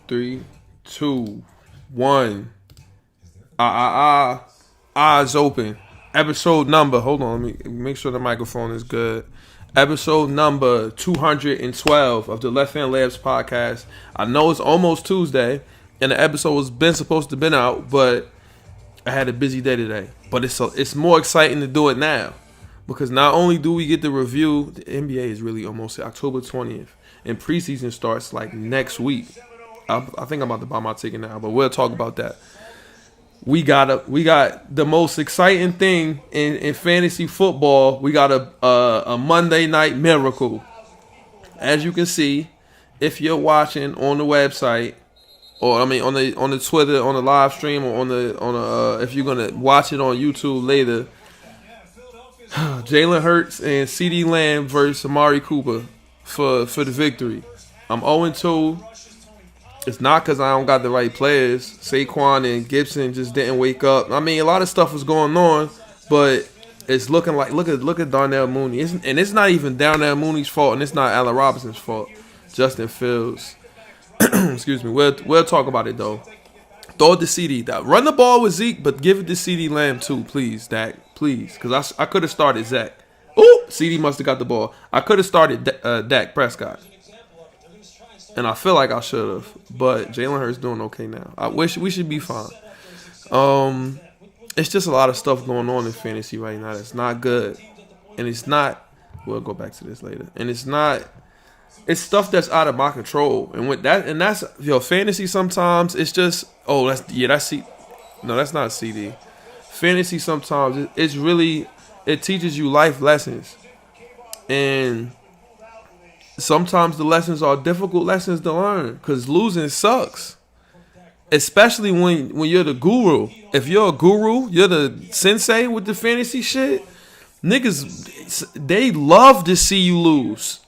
3, 2, 1. Eyes open. Episode number. Hold on. Let me make sure the microphone is good. Episode number 212 of the Left Hand Labs podcast. I know it's almost Tuesday, and the episode was supposed to been out, but I had a busy day today. But it's more exciting to do it now, because not only do we get the review, the NBA is really almost October 20th, and preseason starts like next week. I think I'm about to buy my ticket now, but we'll talk about that. We got the most exciting thing in fantasy football. We got a Monday night miracle. As you can see, if you're watching on the website, or on the Twitter, on the live stream, or on the if you're gonna watch it on YouTube later, Jalen Hurts and CeeDee Lamb versus Amari Cooper for the victory. I'm 0-2. It's not because I don't got the right players. Saquon and Gibson just didn't wake up. I mean, a lot of stuff was going on, but it's looking like look at Darnell Mooney. It's not even Darnell Mooney's fault, and it's not Allen Robinson's fault. Justin Fields. Excuse me. We'll talk about it though. Throw it to CD. Run the ball with Zeke, but give it to CeeDee Lamb too, please, Dak. Please, because I could have started Zach. Ooh, CD must have got the ball. I could have started Dak Prescott. And I feel like I should have, but Jalen Hurts doing okay now. I wish we should be fine. It's just a lot of stuff going on in fantasy right now that's not good, and it's not. We'll go back to this later, and it's not. It's stuff that's out of my control, and with that, and that's fantasy. Sometimes it's just that's C. No, that's not CD. Fantasy sometimes it's really it teaches you life lessons, and sometimes the lessons are difficult lessons to learn because losing sucks. Especially when you're the guru. If you're a guru, you're the sensei with the fantasy shit. Niggas, they love to see you lose.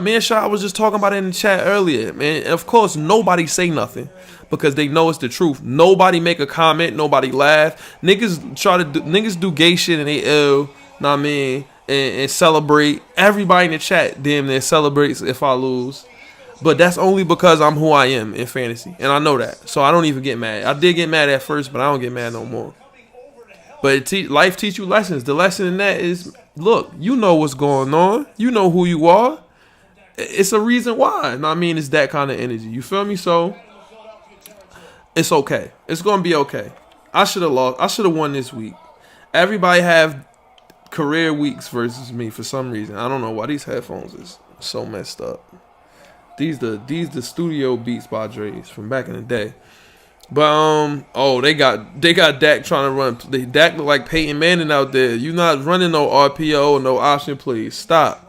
Me and Shot was just talking about it in the chat earlier, man. Of course, nobody say nothing because they know it's the truth. Nobody make a comment. Nobody laugh. Niggas do gay shit and they ill. Know what I mean? And celebrate. Everybody in the chat damn near celebrates if I lose. But that's only because I'm who I am in fantasy. And I know that. So I don't even get mad. I did get mad at first, but I don't get mad no more. But life teach you lessons. The lesson in that is, look, you know what's going on. You know who you are. It's a reason why. And I mean, it's that kind of energy. You feel me? So it's okay. It's going to be okay. I should have lost. I should have won this week. Everybody have career weeks versus me for some reason. I don't know why these headphones is so messed up. These the studio Beats by Dre's from back in the day. But they got Dak trying to run. Dak look like Peyton Manning out there. You not running no RPO or no option plays. Stop.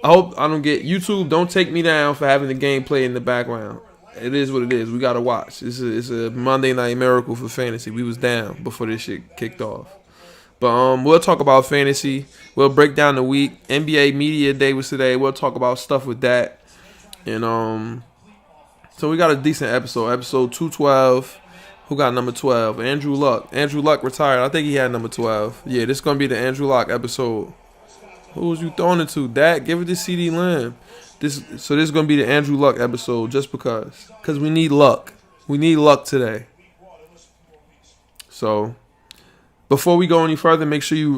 I hope I don't get YouTube. Don't take me down for having the gameplay in the background. It is what it is. We gotta watch. It's a Monday night miracle for fantasy. We was down before this shit kicked off. But we'll talk about fantasy. We'll break down the week. NBA Media Day was today. We'll talk about stuff with that. And so we got a decent episode. Episode 212. Who got number 12? Andrew Luck. Andrew Luck retired. I think he had number 12. Yeah, this is gonna be the Andrew Luck episode. Who was you throwing it to? Dak? Give it to CeeDee Lamb. This is gonna be the Andrew Luck episode just because. Because we need luck. We need luck today. So before we go any further, make sure you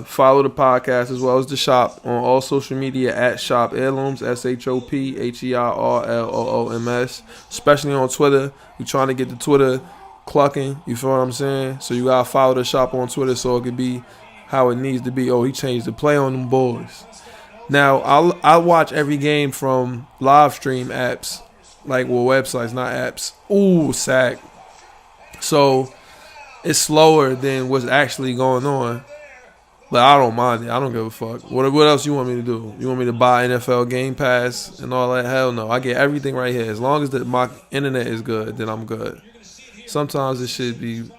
follow the podcast as well as the shop on all social media at Shop Heirlooms, ShopHeirlooms, especially on Twitter. We're trying to get the Twitter clucking, you feel what I'm saying? So you gotta follow the shop on Twitter so it could be how it needs to be. Oh, he changed the play on them boys. Now, I watch every game from live stream apps, websites, not apps. Ooh, sack. So it's slower than what's actually going on. But I don't mind it. I don't give a fuck. What else you want me to do? You want me to buy NFL Game Pass and all that? Hell no. I get everything right here. As long as my internet is good, then I'm good. Sometimes it should be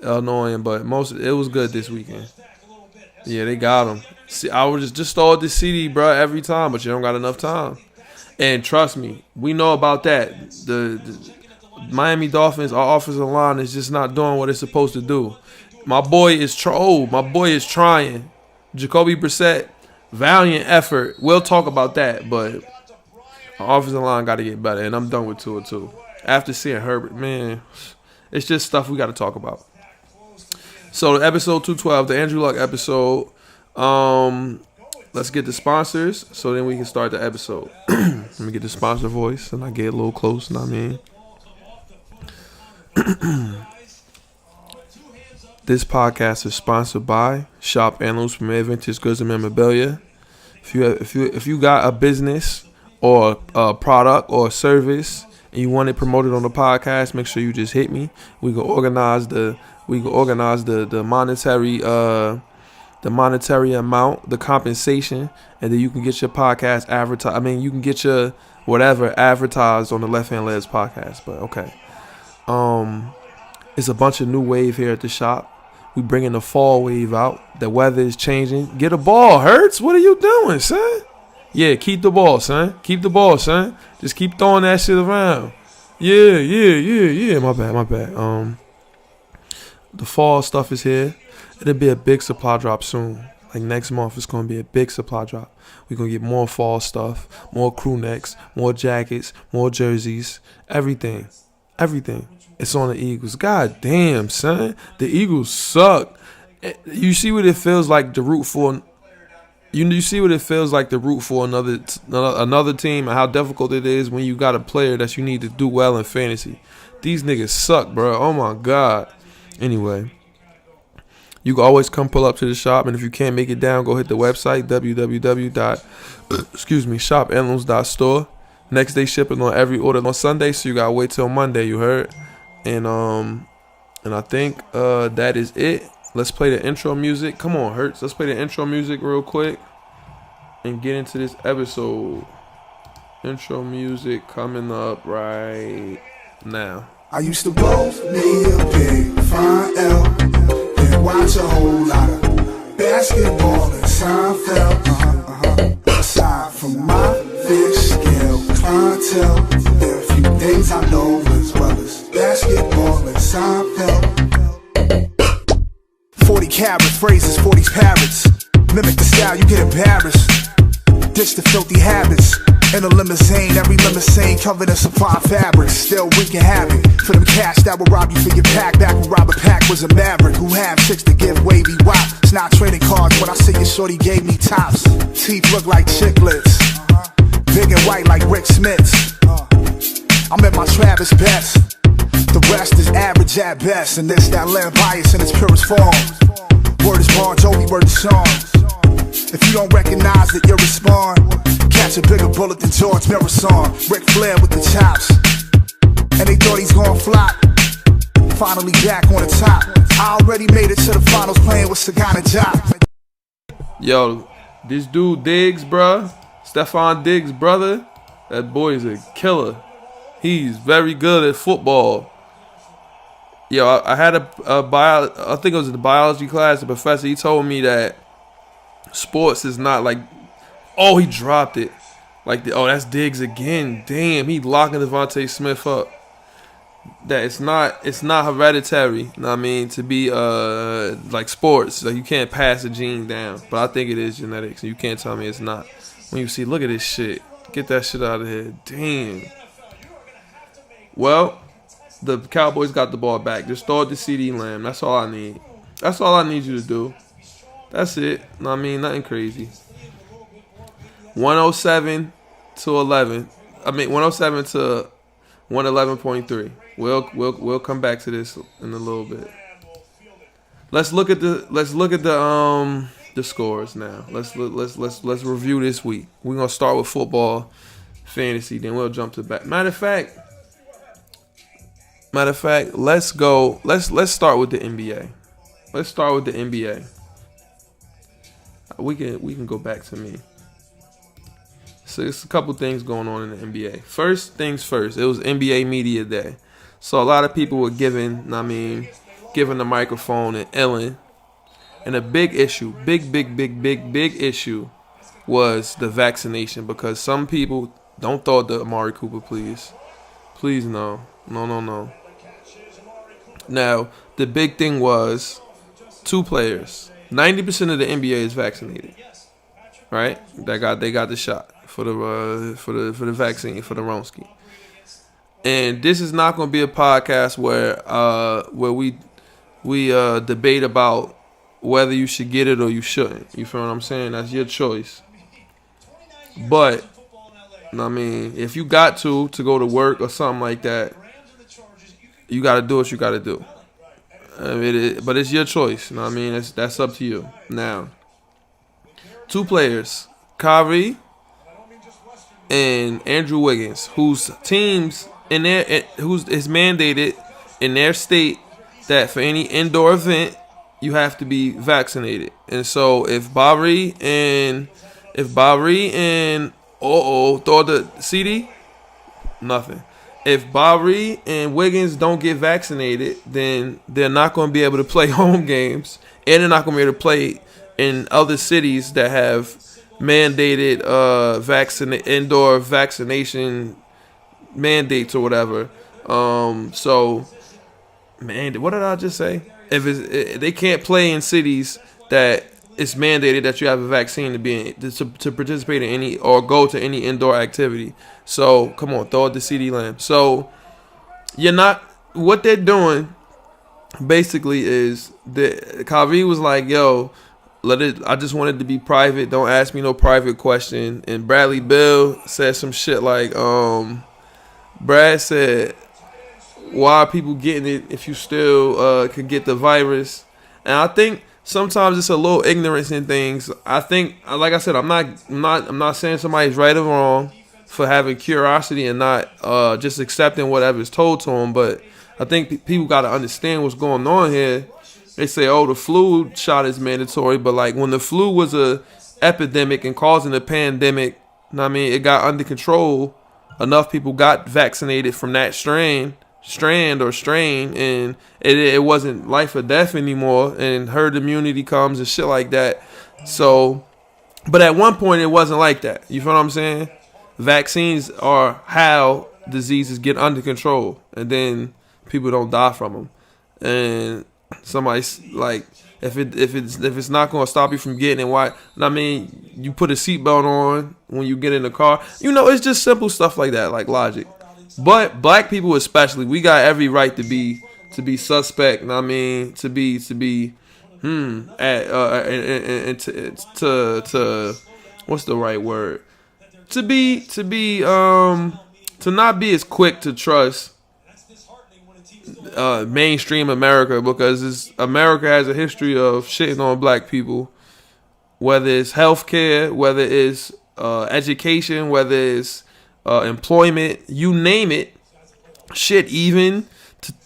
annoying, but it was good this weekend. Yeah, they got him. See, I would just start the CD, bro, every time, but you don't got enough time. And trust me, we know about that. The Miami Dolphins, our offensive line is just not doing what it's supposed to do. My boy is trying. Jacoby Brissett, valiant effort. We'll talk about that, but our offensive line got to get better, and I'm done with 2-2. after seeing Herbert, man, it's just stuff we got to talk about. So episode 212, the Andrew Luck episode. Let's get the sponsors so then we can start the episode. Let me get the sponsor voice and I get a little close, you know what I mean? This podcast is sponsored by Shop Heirlooms, Premier Vintage Goods and Memorabilia. If you got a business or a product or a service and you want it promoted on the podcast, make sure you just hit me. We can organize the monetary amount, the compensation, and then you can get your podcast advertised. I mean, you can get your whatever advertised on the Left Hand Legs podcast. But okay, it's a bunch of new wave here at the shop. We bringing the fall wave out. The weather is changing. Get a ball, Hurts. What are you doing, son? Yeah, keep the ball, son. Keep the ball, son. Just keep throwing that shit around. Yeah. My bad. The fall stuff is here. It'll be a big supply drop soon. Like next month, it's going to be a big supply drop. We're going to get more fall stuff, more crew necks, more jackets, more jerseys, everything. It's on the Eagles. God damn, son. The Eagles suck. You see what it feels like to root for. You see what it feels like to root for another team and how difficult it is when you got a player that you need to do well in fantasy. These niggas suck, bro. Oh, my God. Anyway, you can always come pull up to the shop, and if you can't make it down, go hit the website, shopheirlooms.store. Next day shipping on every order on Sunday, so you gotta wait till Monday, you heard? And I think that is it. Let's play the intro music. Come on, Hurts. Let's play the intro music real quick and get into this episode. Intro music coming up right now. I used to roll me a big fine L, then watch a whole lot of basketball and Seinfeld. Aside from my fish scale clientele, there are a few things I know as well as basketball and Seinfeld. 40 carats, phrases, 40's parrots. Mimic the style, you get embarrassed. Ditch the filthy habits. In a limousine, every limousine covered in supply fabrics. Still wreaking havoc for them cash that will rob you for your pack. Back when Robert Pack was a maverick who had chicks to give wavy wop. It's not trading cards when I say your shorty gave me tops. Teeth look like chiclets, big and white like Rick Smith's. I'm at my Travis best. The rest is average at best, and this that land bias in its purest form. Word is Bon Jovi, word is song. If you don't recognize that you respond, catch a bigger bullet than George Marathon. Ric Flair with the chops, and they thought he's gonna flop. Finally back on the top. I already made it to the finals playing with Sagana Job. Yo, this dude Diggs, bruh. Stephon Diggs, brother. That boy is a killer. He's very good at football. Yo, I had I think it was in the biology class, the professor, he told me that sports is not like, oh, he dropped it. Like, that's Diggs again. Damn, he locking Devontae Smith up. That it's not hereditary, you know what I mean, to be like sports. Like, you can't pass a gene down. But I think it is genetics, and you can't tell me it's not. When you see, look at this shit. Get that shit out of here. Damn. Well, the Cowboys got the ball back. Just throw it to CD Lamb. That's all I need. That's all I need you to do. That's it. No, I mean, nothing crazy. 107 to 11. I mean, 107 to 111.3. We'll come back to this in a little bit. Let's look at the scores now. Let's review this week. We're gonna start with football, fantasy, then we'll jump to back. Matter of fact, let's go. Let's start with the NBA. Let's start with the NBA. We can go back to me. So there's a couple things going on in the NBA. First things first, it was NBA Media Day. So a lot of people were giving the microphone and Ellen. And a big issue, big issue was the vaccination, because some people don't throw the Amari Cooper, please. Please, no. Now, the big thing was 2 players. 90% of the NBA is vaccinated, right? They got the shot for the vaccine for the Ronski. And this is not going to be a podcast where we debate about whether you should get it or you shouldn't. You feel what I'm saying? That's your choice. But I mean, if you got to go to work or something like that, you got to do what you got to do. I mean, but it's your choice. You know what I mean? That's up to you. Now, 2 players, Kyrie and Andrew Wiggins, whose teams who's is mandated in their state that for any indoor event you have to be vaccinated. And so if Bari and throw the CD, nothing. If Bari and Wiggins don't get vaccinated, then they're not going to be able to play home games, and they're not going to be able to play in other cities that have mandated indoor vaccination mandates or whatever. So, man, what did I just say? They can't play in cities that it's mandated that you have a vaccine to be in, to participate in any or go to any indoor activity. So come on, throw out the CD lamp. So you're not. What they're doing basically is that Kyrie was like, "Yo, I just wanted to be private. Don't ask me no private question." And Bradley Beal said some shit like, Brad said, "Why are people getting it if you still could get the virus?" And I think sometimes it's a little ignorance in things. I think, like I said, I'm not saying somebody's right or wrong for having curiosity and not just accepting whatever's told to them. But I think people got to understand what's going on here. They say, oh, the flu shot is mandatory, but like when the flu was a epidemic and causing a pandemic, I mean, it got under control. Enough people got vaccinated from that strain, and it wasn't life or death anymore, and herd immunity comes and shit like that. So, but at one point it wasn't like that. You feel what I'm saying? Vaccines are how diseases get under control, and then people don't die from them. And somebody's like, if it's not going to stop you from getting it, why? I mean, you put a seatbelt on when you get in the car. You know, it's just simple stuff like that, like logic. But black people especially, we got every right to be suspect. I mean, to what's the right word? To not be as quick to trust mainstream America, because America has a history of shitting on black people, whether it's healthcare, whether it's education, whether it's employment, you name it. Shit, even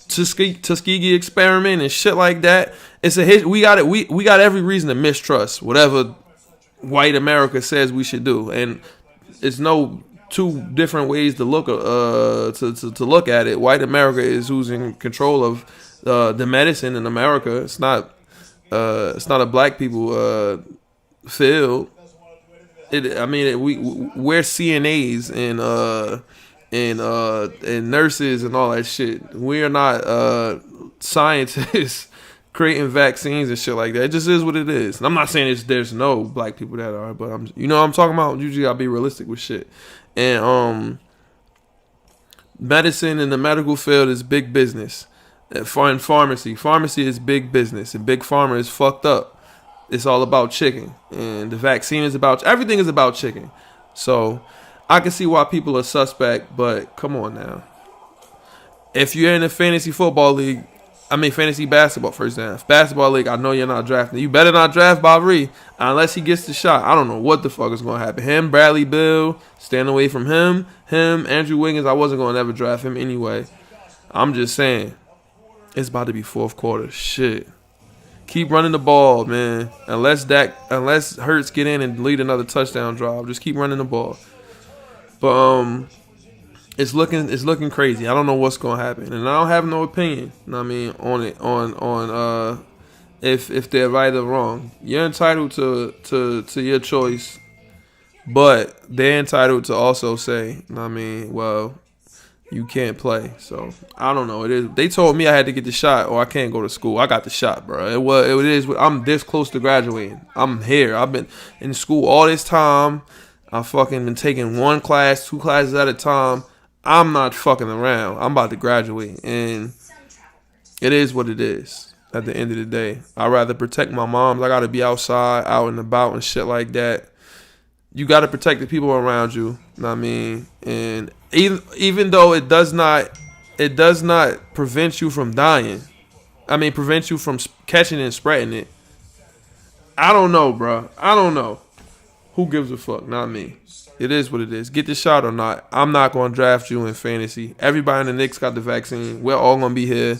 Tuskegee experiment and shit like that. It's a hit. We got it. We got every reason to mistrust whatever white America says we should do, and it's no two different ways to look to look at it. White America is who's in control of the medicine in America. It's not a black people field. We're CNAs and nurses and all that shit. We're not scientists creating vaccines and shit like that. It just is what it is. And I'm not saying there's no black people that are, but I'm talking about. You just gotta be realistic with shit. And medicine in the medical field is big business. And pharmacy is big business, and big pharma is fucked up. It's all about chicken, and the vaccine is everything is about chicken. So I can see why people are suspect, but come on now. If you're in a fantasy basketball, for example, basketball league, I know you're not drafting. You better not draft Bobby unless he gets the shot. I don't know what the fuck is going to happen. Him, Bradley Beal, stand away from him, Andrew Wiggins. I wasn't going to ever draft him anyway. I'm just saying, it's about to be fourth quarter. Shit. Keep running the ball, man. Unless Hurts get in and lead another touchdown drive, just keep running the ball. But it's looking crazy. I don't know what's gonna happen, and I don't have no opinion. On it, on if they're right or wrong. You're entitled to your choice, but they're entitled to also say, well, you can't play. So I don't know. It is. They told me I had to get the shot, or I can't go to school. I got the shot, bro. It is. I'm this close to graduating. I'm here. I've been in school all this time. I've fucking been taking one class, two classes at a time. I'm not fucking around. I'm about to graduate, and it is what it is. At the end of the day, I'd rather protect my moms. I gotta be outside, out and about, and shit like that. You gotta protect the people around you. You know what I mean? And even though it does not prevent you from dying. I mean, prevent you from catching it and spreading it. I don't know, bro. I don't know. Who gives a fuck? Not me. It is what it is. Get the shot or not. I'm not going to draft you in fantasy. Everybody in the Knicks got the vaccine. We're all going to be here.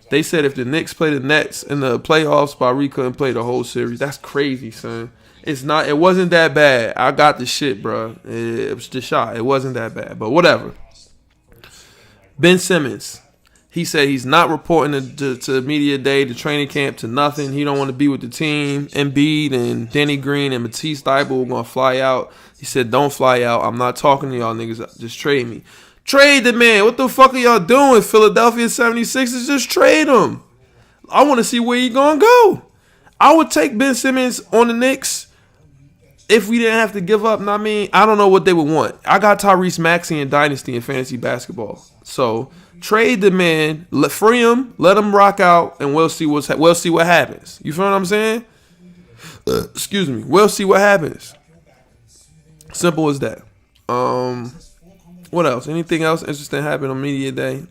They said if the Knicks play the Nets in the playoffs, Barry couldn't play the whole series. That's crazy, son. It's not. It wasn't that bad. I got the shit, bro. It was the shot. It wasn't that bad. But whatever. Ben Simmons. He said he's not reporting to media day, to training camp, to nothing. He don't want to be with the team. Embiid and Danny Green and Matisse Thybulle were going to fly out. He said, don't fly out. I'm not talking to y'all niggas. Just trade me. Trade the man. What the fuck are y'all doing? Philadelphia 76ers, just trade him. I want to see where he going to go. I would take Ben Simmons on the Knicks if we didn't have to give up. I mean, I don't know what they would want. I got Tyrese Maxey in Dynasty and fantasy basketball. So trade the man, free him, let him rock out, and we'll see what happens. You feel what I'm saying? Excuse me. We'll see what happens. Simple as that. What else? Anything else interesting happened on media day?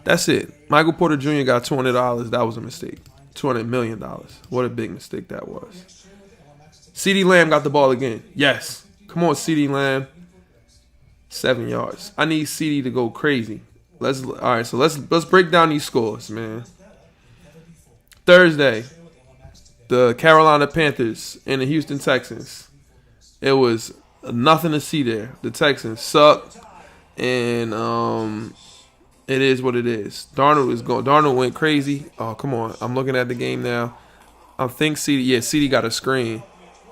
That's it. Michael Porter Jr. got $200. That was a mistake. $200 million. What a big mistake that was. CeeDee Lamb got the ball again. Yes. Come on, CeeDee Lamb. 7 yards. I need CeeDee to go crazy. Let's break down these scores, man. Thursday, the Carolina Panthers and the Houston Texans. It was nothing to see there. The Texans suck, and it is what it is. Darnold went crazy. Oh, come on. I'm looking at the game now. I think CeeDee got a screen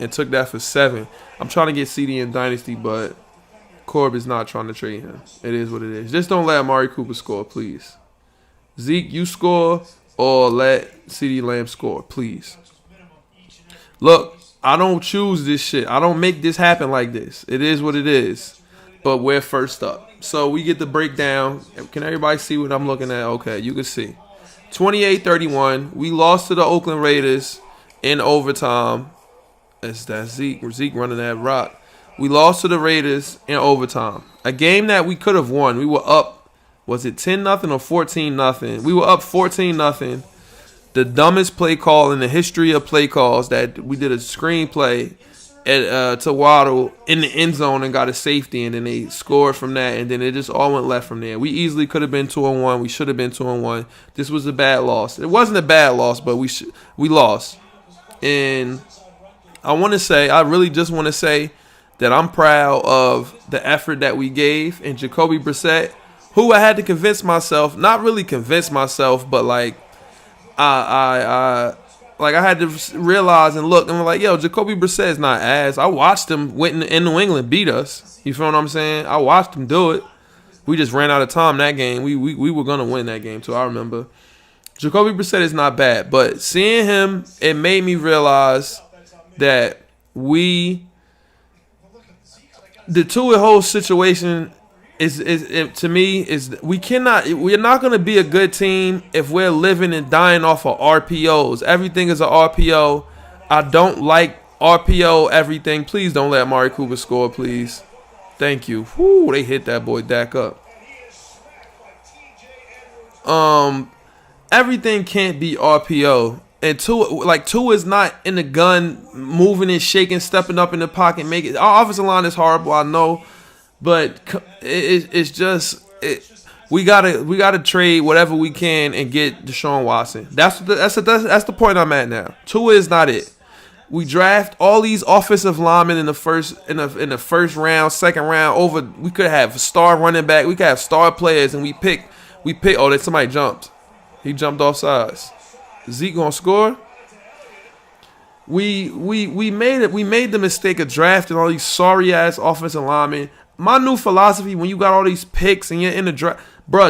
and took that for 7. I'm trying to get CeeDee in Dynasty, but Corb is not trying to trade him. It is what it is. Just don't let Amari Cooper score, please. Zeke, you score, or let CeeDee Lamb score, please. Look, I don't choose this shit. I don't make this happen like this. It is what it is. But we're first up. So we get the breakdown. Can everybody see what I'm looking at? Okay, you can see. 28-31. We lost to the Oakland Raiders in overtime. That's Zeke. Zeke running that rock. We lost to the Raiders in overtime. A game that we could have won. We were up, was it 10-0 or 14-0? We were up 14-0. The dumbest play call in the history of play calls, that we did a screenplay to Waddle in the end zone and got a safety, and then they scored from that, and then it just all went left from there. We easily could have been 2-1. We should have been 2-1. This was a bad loss. It wasn't a bad loss, but we lost. And I really just want to say that I'm proud of the effort that we gave. And Jacoby Brissett, who I had to convince myself, not really convince myself, but like I had to realize and look, and I'm like, yo, Jacoby Brissett is not ass. I watched him went in New England beat us. You feel what I'm saying? I watched him do it. We just ran out of time that game. We were gonna win that game too. I remember. Jacoby Brissett is not bad, but seeing him, it made me realize that the Tua whole situation is to me we're not going to be a good team if we're living and dying off of RPOs. Everything is an RPO. I don't like RPO everything. Please don't let Amari Cooper score, please. Thank you. Whoo, they hit that boy Dak up. Everything can't be RPO. And Tua is not in the gun, moving and shaking, stepping up in the pocket, making. Our offensive line is horrible, I know, but it's just we gotta trade whatever we can and get Deshaun Watson. That's the point I'm at now. Tua is not it. We draft all these offensive linemen in the first round, second round. We could have star running back, we could have star players, and we pick. Oh, that somebody jumped. He jumped off sides. Zeke gonna score. We made it. We made the mistake of drafting all these sorry ass offensive linemen. My new philosophy: when you got all these picks and you're in the draft,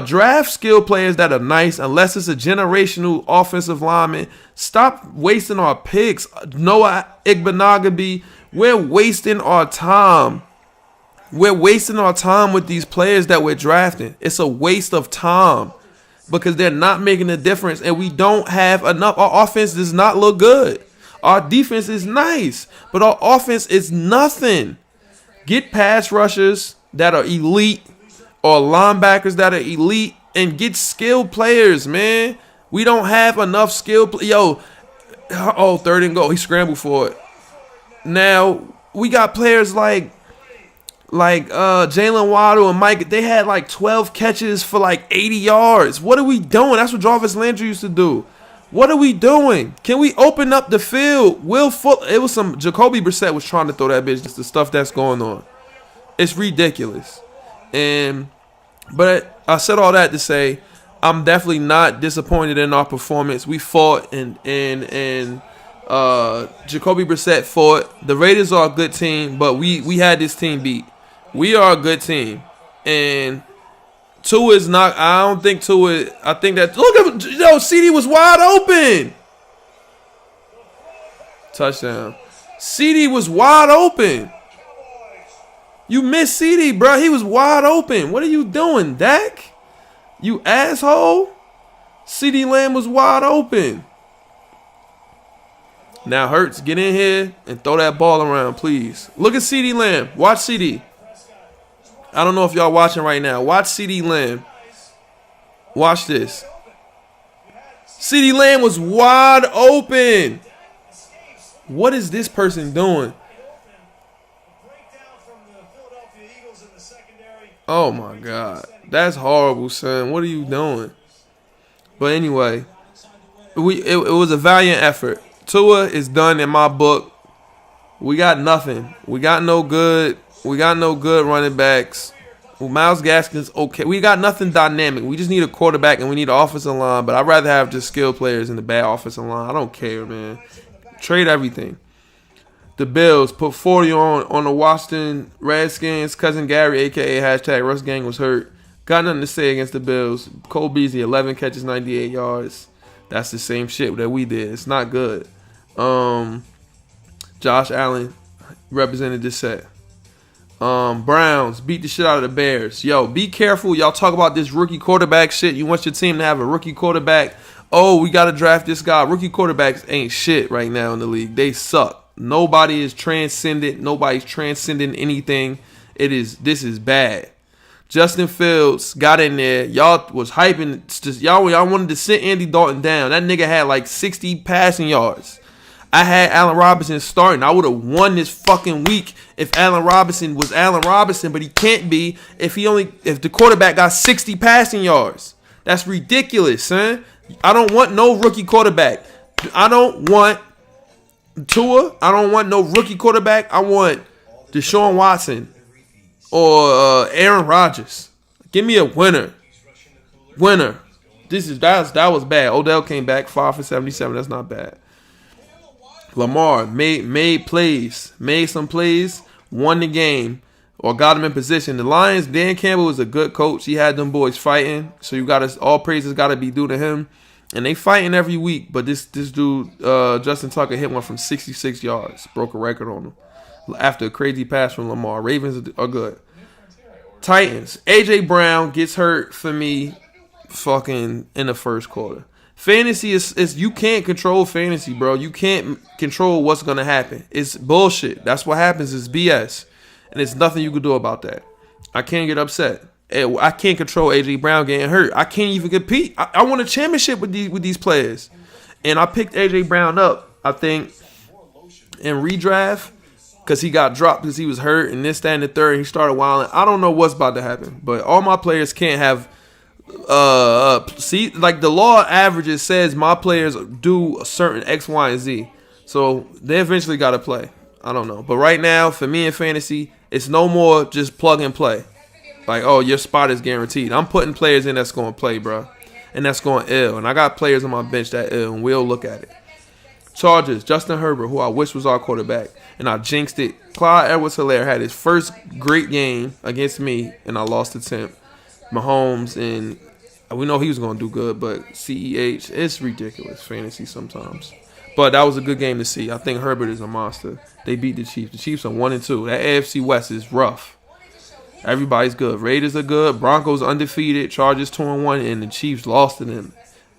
draft skill players that are nice. Unless it's a generational offensive lineman, stop wasting our picks. Noah Igbenogany, we're wasting our time We're wasting our time with these players that we're drafting. It's a waste of time because they're not making a difference, and we don't have enough. Our offense does not look good. Our defense is nice, but our offense is nothing. Get pass rushers that are elite or linebackers that are elite and get skilled players, man. We don't have enough skilled. Third and goal. He scrambled for it. Now, we got players like Jalen Waddle and Mike. They had like 12 catches for like 80 yards. What are we doing? That's what Jarvis Landry used to do. What are we doing? Can we open up the field? It was some Jacoby Brissett was trying to throw that bitch. Just the stuff that's going on. It's ridiculous. But I said all that to say I'm definitely not disappointed in our performance. We fought and Jacoby Brissett fought. The Raiders are a good team, but we had this team beat. We are a good team. And Tua is not. I don't think Tua. I think that. Look at CD was wide open. Touchdown. CD was wide open. You missed CD, bro. He was wide open. What are you doing, Dak? You asshole. CD Lamb was wide open. Now Hurts, get in here and throw that ball around, please. Look at CD Lamb. Watch CD. I don't know if y'all watching right now. Watch CD Lamb. Watch this. CD Lamb was wide open. What is this person doing? Oh my God. That's horrible, son. What are you doing? But anyway, it was a valiant effort. Tua is done in my book. We got nothing. We got no good running backs. Myles Gaskin's okay. We got nothing dynamic. We just need a quarterback and we need an offensive line. But I'd rather have just skilled players than the bad offensive line. I don't care, man. Trade everything. The Bills put 40 on the Washington Redskins. Cousin Gary, a.k.a. # Russ Gang, was hurt. Got nothing to say against the Bills. Cole Beasley, 11 catches, 98 yards. That's the same shit that we did. It's not good. Josh Allen represented this set. Browns beat the shit out of the Bears. Yo, be careful. Y'all talk about this rookie quarterback shit. You want your team to have a rookie quarterback. Oh, we got to draft this guy. Rookie quarterbacks ain't shit right now in the league. They suck. Nobody is transcendent. Nobody's transcending anything. This is bad. Justin Fields got in there. Y'all was hyping. Y'all wanted to sit Andy Dalton down. That nigga had like 60 passing yards. I had Allen Robinson starting. I would have won this fucking week if Allen Robinson was Allen Robinson, but he can't be if the quarterback got 60 passing yards. That's ridiculous, son. I don't want no rookie quarterback. I don't want Tua. I don't want no rookie quarterback. I want Deshaun Watson or Aaron Rodgers. Give me a winner. That was bad. Odell came back 5 for 77. That's not bad. Lamar made plays, made some plays, won the game, or got him in position. The Lions, Dan Campbell was a good coach. He had them boys fighting, so all praises got to be due to him. And they fighting every week, but this dude, Justin Tucker, hit one from 66 yards, broke a record on him after a crazy pass from Lamar. Ravens are good. Titans, A.J. Brown gets hurt for me fucking in the first quarter. Fantasy is you can't control fantasy, bro. You can't control what's going to happen. It's bullshit. That's what happens. It's BS. And there's nothing you can do about that. I can't get upset. I can't control A.J. Brown getting hurt. I can't even compete. I won a championship with these players. And I picked A.J. Brown up, I think, in redraft because he got dropped because he was hurt and this, that, and the third. He started wilding. I don't know what's about to happen. But all my players can't have like the law averages says my players do a certain X, Y, and Z. So they eventually got to play. I don't know. But right now, for me in fantasy, it's no more just plug and play. Like, oh, your spot is guaranteed. I'm putting players in that's going to play, bro. And that's going ill. And I got players on my bench that ill, and we'll look at it. Chargers, Justin Herbert, who I wish was our quarterback. And I jinxed it. Clyde Edwards-Helaire had his first great game against me, and I lost the temp. Mahomes, and we know he was going to do good, but CEH, it's ridiculous fantasy sometimes. But that was a good game to see. I think Herbert is a monster. They beat the Chiefs. The Chiefs are 1-2. That AFC West is rough. Everybody's good. Raiders are good. Broncos undefeated. Chargers 2-1, and the Chiefs lost to them.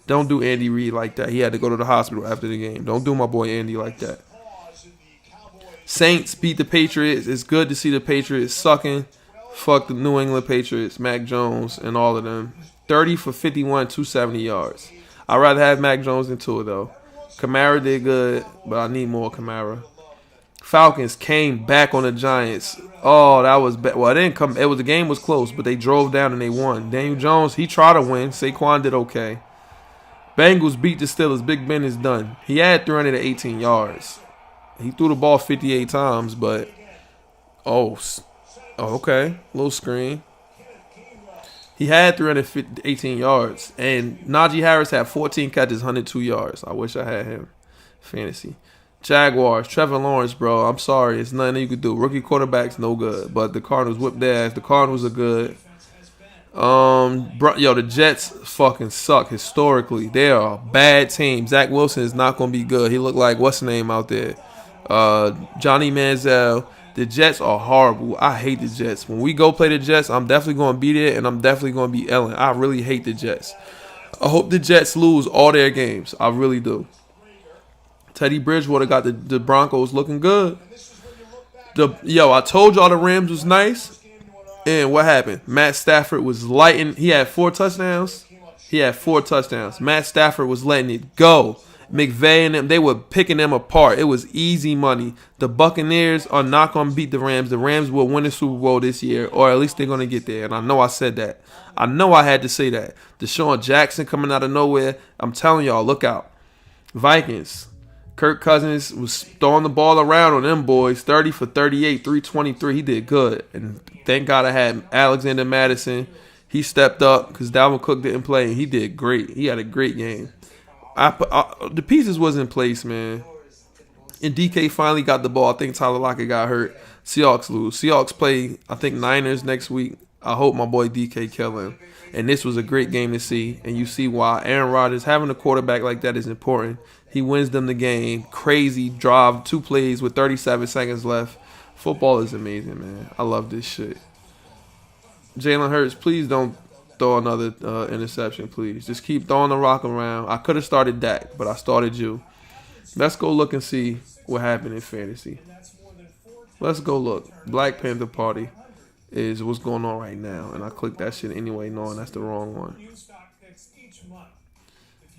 Don't do Andy Reid like that. He had to go to the hospital after the game. Don't do my boy Andy like that. Saints beat the Patriots. It's good to see the Patriots sucking. Fuck the New England Patriots, Mac Jones, and all of them. 30 for 51, 270 yards. I'd rather have Mac Jones than Tua, though. Kamara did good, but I need more Kamara. Falcons came back on the Giants. Oh, that was bad. Well, it didn't come. The game was close, but they drove down and they won. Daniel Jones, he tried to win. Saquon did okay. Bengals beat the Steelers. Big Ben is done. He had 318 yards. He threw the ball 58 times, but okay, little screen. He had 318 yards, and Najee Harris had 14 catches, 102 yards. I wish I had him. Fantasy. Jaguars, Trevor Lawrence, bro. I'm sorry, it's nothing you could do. Rookie quarterback's no good, but the Cardinals whipped their ass. The Cardinals are good. The Jets fucking suck historically. They are a bad team. Zach Wilson is not gonna be good. He looked like what's the name out there? Johnny Manziel. The Jets are horrible. I hate the Jets. When we go play the Jets, I'm definitely going to be there, and I'm definitely going to be Ellen. I really hate the Jets. I hope the Jets lose all their games. I really do. Teddy Bridgewater got the Broncos looking good. I told y'all the Rams was nice, and what happened? Matt Stafford was lighting. He had 4 touchdowns. Matt Stafford was letting it go. McVay and them, they were picking them apart. It was easy money. The Buccaneers are not going to beat the Rams. The Rams will win the Super Bowl this year, or at least they're going to get there. And I know I said that. I know I had to say that. Deshaun Jackson coming out of nowhere. I'm telling y'all, look out. Vikings. Kirk Cousins was throwing the ball around on them boys. 30 for 38, 323. He did good. And thank God I had Alexander Madison. He stepped up because Dalvin Cook didn't play, and he did great. He had a great game. The pieces was in place, man. And DK finally got the ball. I think Tyler Lockett got hurt. Seahawks lose. Seahawks play, I think, Niners next week. I hope my boy DK kill him. And this was a great game to see. And you see why Aaron Rodgers, having a quarterback like that is important. He wins them the game. Crazy drive, 2 plays with 37 seconds left. Football is amazing, man. I love this shit. Jalen Hurts, please don't throw another interception, please. Just keep throwing the rock around. I could have started Dak, but I started you. Let's go look and see what happened in fantasy. Let's go look. Black Panther Party is what's going on right now, and I clicked that shit anyway, knowing that's the wrong one.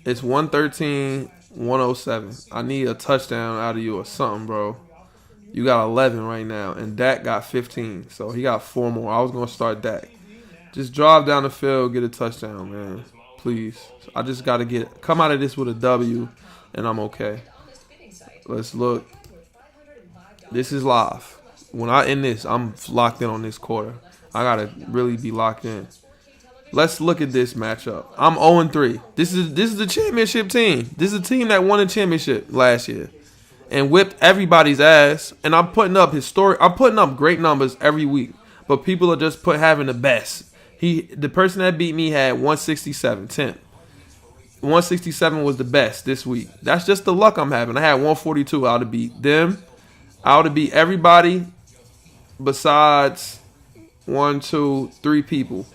It's 113-107. I need a touchdown out of you or something, bro. You got 11 right now, and Dak got 15, so he got 4 more. I was going to start Dak. Just drive down the field, get a touchdown, man. Please. I just got to come out of this with a W, and I'm okay. Let's look. This is live. When I end this, I'm locked in on this quarter. I got to really be locked in. Let's look at this matchup. I'm 0-3. This is the championship team. This is a team that won a championship last year and whipped everybody's ass. And I'm putting up great numbers every week, but people are just having the best. The person that beat me had 167, 10th. 167 was the best this week. That's just the luck I'm having. I had 142. I would have beat them. I would have beat everybody besides 1, 2, 3 people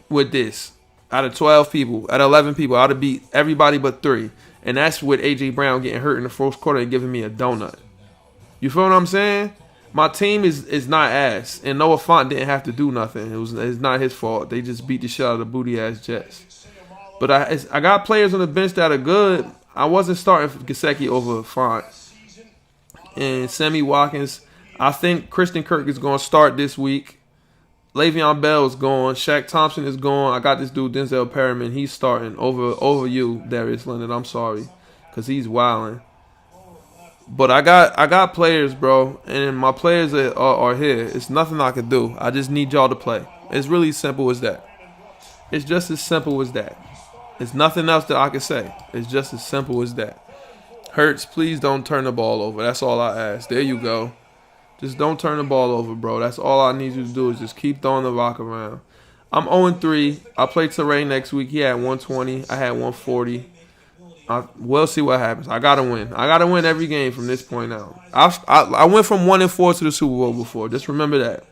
with this. Out of 12 people, out of 11 people, I would have beat everybody but 3. And that's with A.J. Brown getting hurt in the first quarter and giving me a donut. You feel what I'm saying? My team is not ass, and Noah Fant didn't have to do nothing. It's not his fault. They just beat the shit out of the booty ass Jets. But I got players on the bench that are good. I wasn't starting Gesicki over Fant and Sammy Watkins. I think Christian Kirk is going to start this week. Le'Veon Bell is gone. Shaq Thompson is gone. I got this dude Denzel Perryman. He's starting over you, Darius Leonard. I'm sorry, because he's wilding. But I got players, bro, and my players are here. It's nothing I can do. I just need y'all to play. It's really simple as that. It's just as simple as that. It's nothing else that I can say. It's just as simple as that. Hurts, please don't turn the ball over. That's all I ask. There you go. Just don't turn the ball over, bro. That's all I need you to do is just keep throwing the rock around. I'm 0-3. I play Teray next week. He had 120. I had 140. We'll see what happens. I gotta win. I gotta win every game from this point out. I went from 1-4 to the Super Bowl before. Just remember that.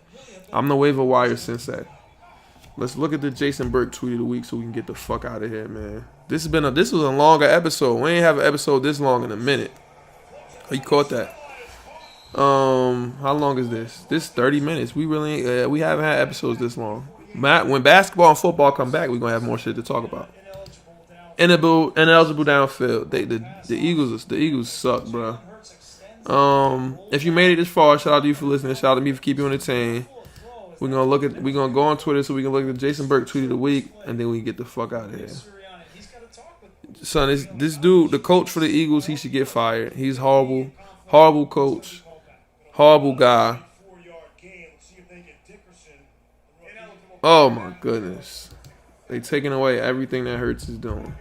I'm the waiver wire sensei. Let's look at the Jason Burke tweet of the week so we can get the fuck out of here, man. This was a longer episode. We ain't have an episode this long in a minute. Oh, you caught that? How long is this? This 30 minutes. We haven't had episodes this long. When basketball and football come back, we're gonna have more shit to talk about. Ineligible downfield. The Eagles suck, bro. If you made it this far, shout out to you for listening. Shout out to me for keeping you entertained. We're gonna go on Twitter so we can look at the Jason Burke tweet of the week, and then we can get the fuck out of here. Son, this dude, the coach for the Eagles, he should get fired. He's horrible, horrible coach, horrible guy. Oh my goodness, they taking away everything that Hurts is doing.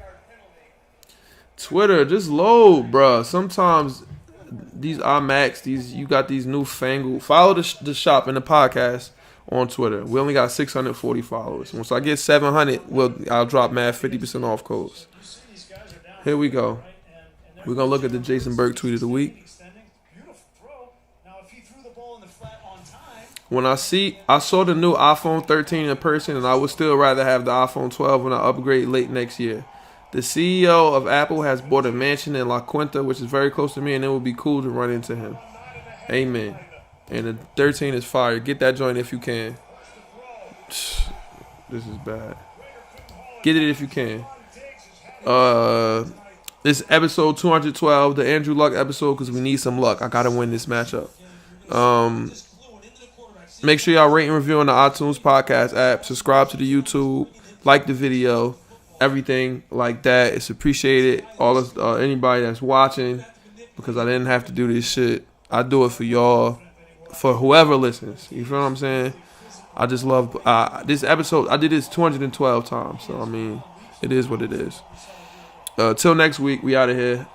Twitter, just load, bruh. Sometimes these IMAX, you got these newfangled. Follow the shop and the podcast on Twitter. We only got 640 followers. Once I get 700, I'll drop mad 50% off codes. Here we go. We're gonna look at the Jason Burke tweet of the week. When I saw the new iPhone 13 in person, and I would still rather have the iPhone 12 when I upgrade late next year. The CEO of Apple has bought a mansion in La Quinta, which is very close to me, and it would be cool to run into him. Amen. And the 13 is fire. Get that joint if you can. This is bad. Get it if you can. This episode 212, the Andrew Luck episode, because we need some luck. I gotta win this matchup. Make sure y'all rate and review on the iTunes podcast app. Subscribe to the YouTube. Like the video. Everything like that. It's appreciated. Anybody that's watching, because I didn't have to do this shit. I do it for y'all. For whoever listens. You feel what I'm saying? I just love this episode. I did this 212 times. So, I mean, it is what it is. Till next week, we out of here.